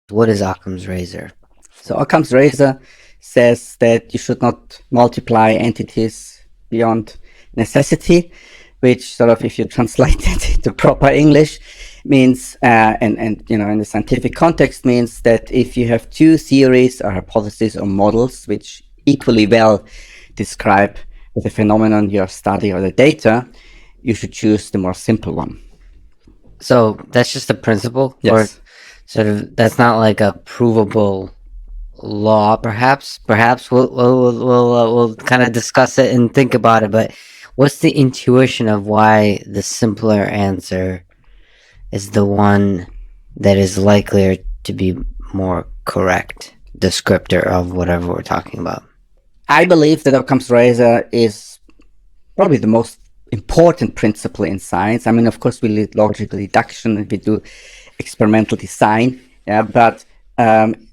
What is Occam's razor? So Occam's razor says that you should not multiply entities beyond necessity, which sort of, if you translate it into proper English, means, and in the scientific context, means that if you have two theories or hypotheses or models which equally well describe the phenomenon you study or the data, you should choose the more simple one. So that's just a principle, Yes. or sort of that's not like a provable law. Perhaps we'll kind of discuss it and think about it. But what's the intuition of why the simpler answer is the one that is likelier to be more correct descriptor of whatever we're talking about? I believe that Occam's razor is probably the most important principle in science. I mean, of course, we do logical deduction and we do experimental design, yeah, but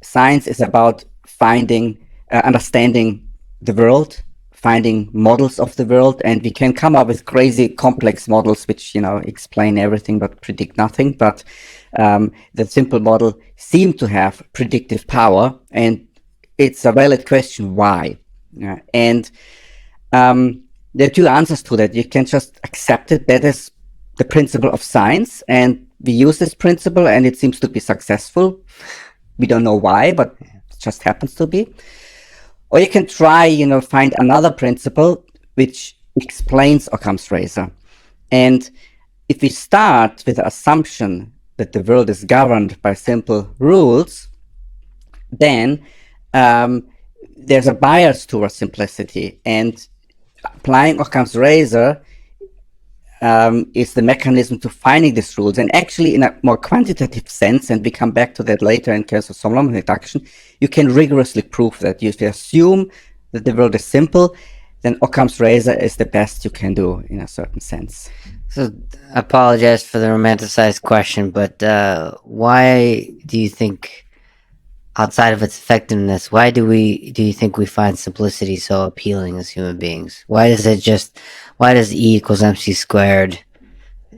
science is about finding, understanding the world, finding models of the world, and we can come up with crazy complex models which explain everything but predict nothing. But the simple model seemed to have predictive power, and it's a valid question why. Yeah. And there are two answers to that. You can just accept it. That is the principle of science, and we use this principle, and it seems to be successful. We don't know why, but it just happens to be. Or you can try, find another principle which explains Occam's razor. And if we start with the assumption that the world is governed by simple rules, then there's a bias towards simplicity, and applying Occam's razor is the mechanism to finding these rules. And actually, in a more quantitative sense, and we come back to that later in case of Solomon reduction, you can rigorously prove that. If you assume that the world is simple, then Occam's razor is the best you can do in a certain sense. So I apologize for the romanticized question, but why do you think, outside of its effectiveness, why do you think we find simplicity so appealing as human beings? Why does E equals MC squared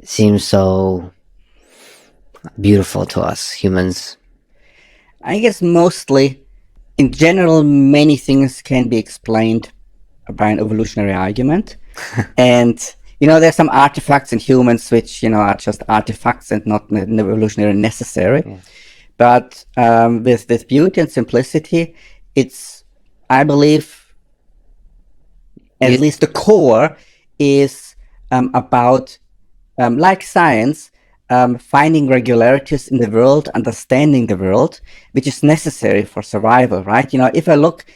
seem so beautiful to us humans? I guess mostly, in general, many things can be explained by an evolutionary argument. And there's some artifacts in humans which are just artifacts and not evolutionary necessary. Yeah. But with beauty and simplicity, it's, I believe, at least the core is about, like science, finding regularities in the world, understanding the world, which is necessary for survival, right? If I look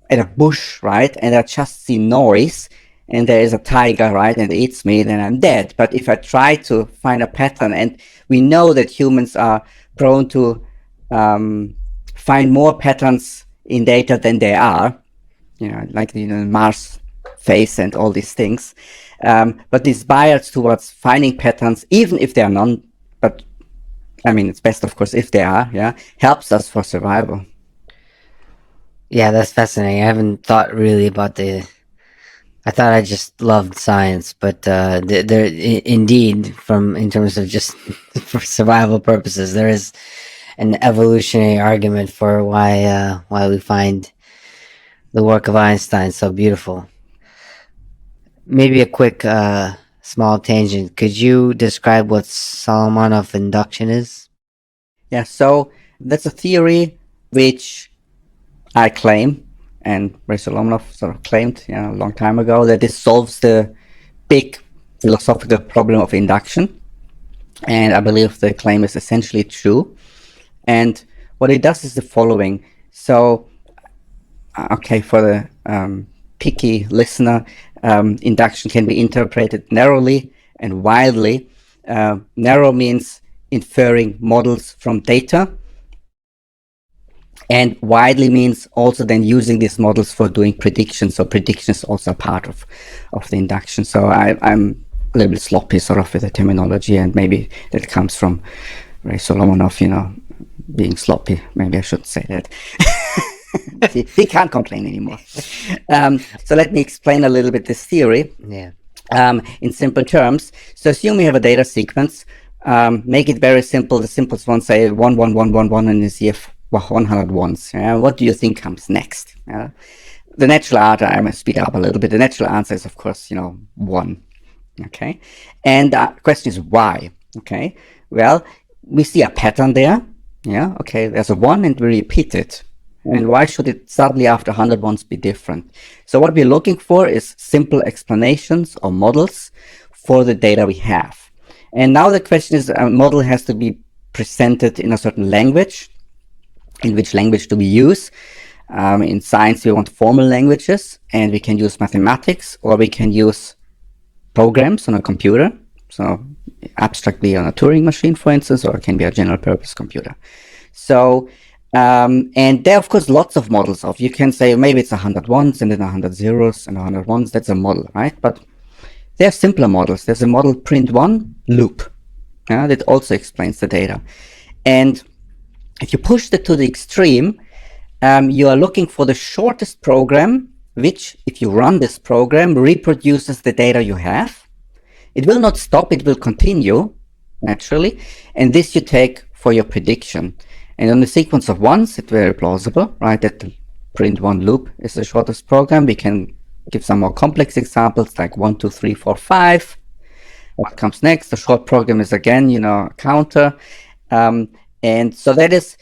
at a bush, right, and I just see noise, and there is a tiger, right, and it eats me, then I'm dead. But if I try to find a pattern, and we know that humans are prone to find more patterns in data than they are, like Mars phase and all these things. But this bias towards finding patterns, even if they are none, but I mean, it's best, of course, if they are, helps us for survival. Yeah, that's fascinating. I haven't thought really about I thought I just loved science, but there indeed, in terms of just for survival purposes, there is an evolutionary argument for why we find the work of Einstein so beautiful. Maybe a quick small tangent. Could you describe what Solomonov induction is? Yeah, so that's a theory which I claim, and Ray Solomonov sort of claimed a long time ago, that this solves the big philosophical problem of induction. And I believe the claim is essentially true. And what it does is the following. So, okay, for the picky listener, induction can be interpreted narrowly and widely. Narrow means inferring models from data, and widely means also then using these models for doing predictions. So prediction is also a part of the induction. So I'm a little bit sloppy sort of with the terminology, and maybe that comes from Ray Solomonov, being sloppy. Maybe I shouldn't say that. He can't complain anymore. So let me explain a little bit this theory. Yeah. In simple terms. So assume we have a data sequence Make it very simple. The simplest one, say 1, 1, 1, 1, 1, and you see 100 ones. What do you think comes next? The natural answer, I must speed up a little bit. The natural answer is, of course, 1. Okay. And the question is why? Okay. Well, we see a pattern there. Yeah. Okay. There's a 1 and we repeat it. And why should it suddenly after 100 ones be different? So what we're looking for is simple explanations or models for the data we have. And now the question is, a model has to be presented in a certain language. In which language do we use? In science, we want formal languages, and we can use mathematics, or we can use programs on a computer. So abstractly on a Turing machine, for instance, or it can be a general purpose computer. So, and there are, of course, lots of models of. You can say maybe it's 100 ones and then 100 zeros and 100 ones. That's a model, right? But there are simpler models. There's a model print1 loop that also explains the data. And if you push it to the extreme, you are looking for the shortest program, which, if you run this program, reproduces the data you have. It will not stop, it will continue, naturally, and this you take for your prediction. And on the sequence of ones, it's very plausible, right, that the print1 loop is the shortest program. We can give some more complex examples, like 1, 2, 3, 4, 5. What comes next? The short program is again, a counter. And so that is,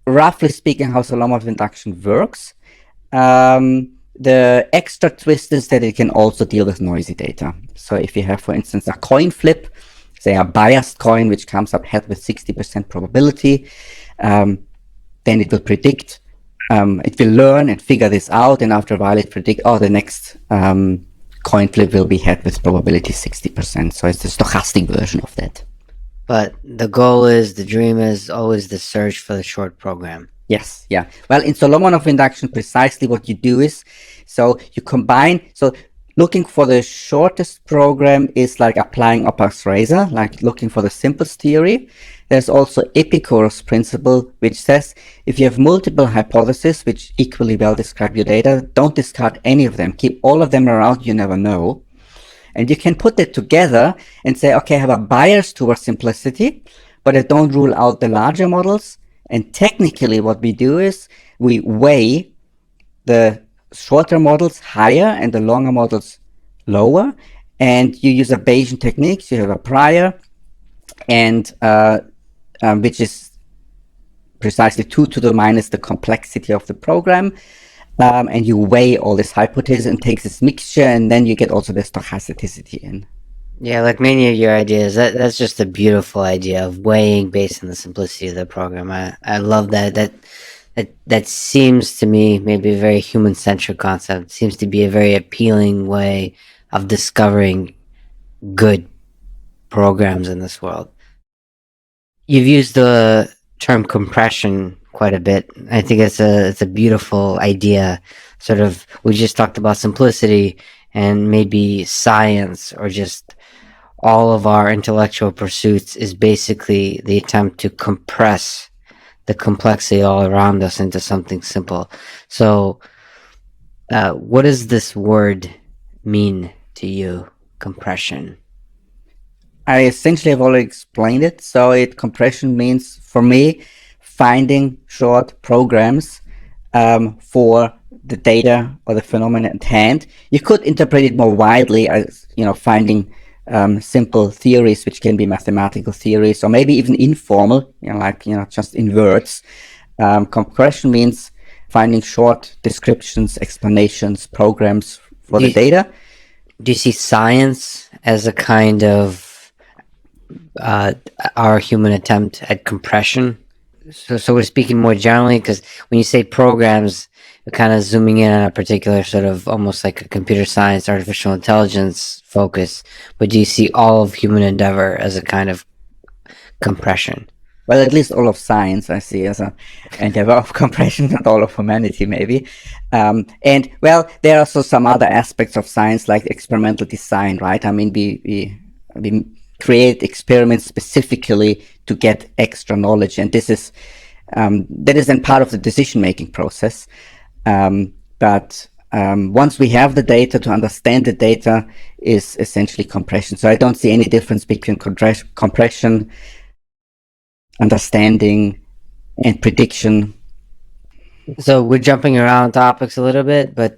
roughly speaking, how Solomon induction works. The extra twist is that it can also deal with noisy data. So if you have, for instance, a coin flip, say a biased coin, which comes up head with 60% probability, then it will predict, it will learn and figure this out, and after a while it predict, the next coin flip will be head with probability 60%. So it's the stochastic version of that. But the goal is, the dream is always the search for the short program. Yes, yeah. Well, in Solomonov induction, precisely what you do is, so you combine, so looking for the shortest program is like applying Occam's razor, like looking for the simplest theory. There's also Epicurus principle, which says if you have multiple hypotheses which equally well describe your data, don't discard any of them. Keep all of them around, you never know. And you can put it together and say, okay, I have a bias towards simplicity, but I don't rule out the larger models. And technically what we do is we weigh the shorter models higher and the longer models lower. And you use a Bayesian technique. You have a prior, and which is precisely 2 to the minus the complexity of the program. And you weigh all this hypothesis and take this mixture, and then you get also the stochasticity in. Yeah, like many of your ideas, that's just a beautiful idea of weighing based on the simplicity of the program. I love that. That seems to me maybe a very human-centric concept. It seems to be a very appealing way of discovering good programs in this world. You've used the term compression quite a bit. I think it's a beautiful idea. Sort of, we just talked about simplicity, and maybe science, or just all of our intellectual pursuits, is basically the attempt to compress the complexity all around us into something simple. So, what does this word mean to you, compression? I essentially have already explained it. So compression means, for me, finding short programs for the data or the phenomena at hand. You could interpret it more widely as, finding simple theories, which can be mathematical theories, or maybe even informal, just in words. Compression means finding short descriptions, explanations, programs for the data. Do you see science as a kind of our human attempt at compression? So we're speaking more generally, because when you say programs, we're kind of zooming in on a particular sort of almost like a computer science, artificial intelligence focus. But do you see all of human endeavor as a kind of compression? Well, at least all of science I see as an endeavor of compression, not all of humanity, maybe. And well, there are also some other aspects of science, like experimental design, right? I mean, we create experiments specifically to get extra knowledge, and this is that is then part of the decision-making process. But once we have the data, to understand the data is essentially compression. So I don't see any difference between compression, understanding, and prediction. So we're jumping around topics a little bit, but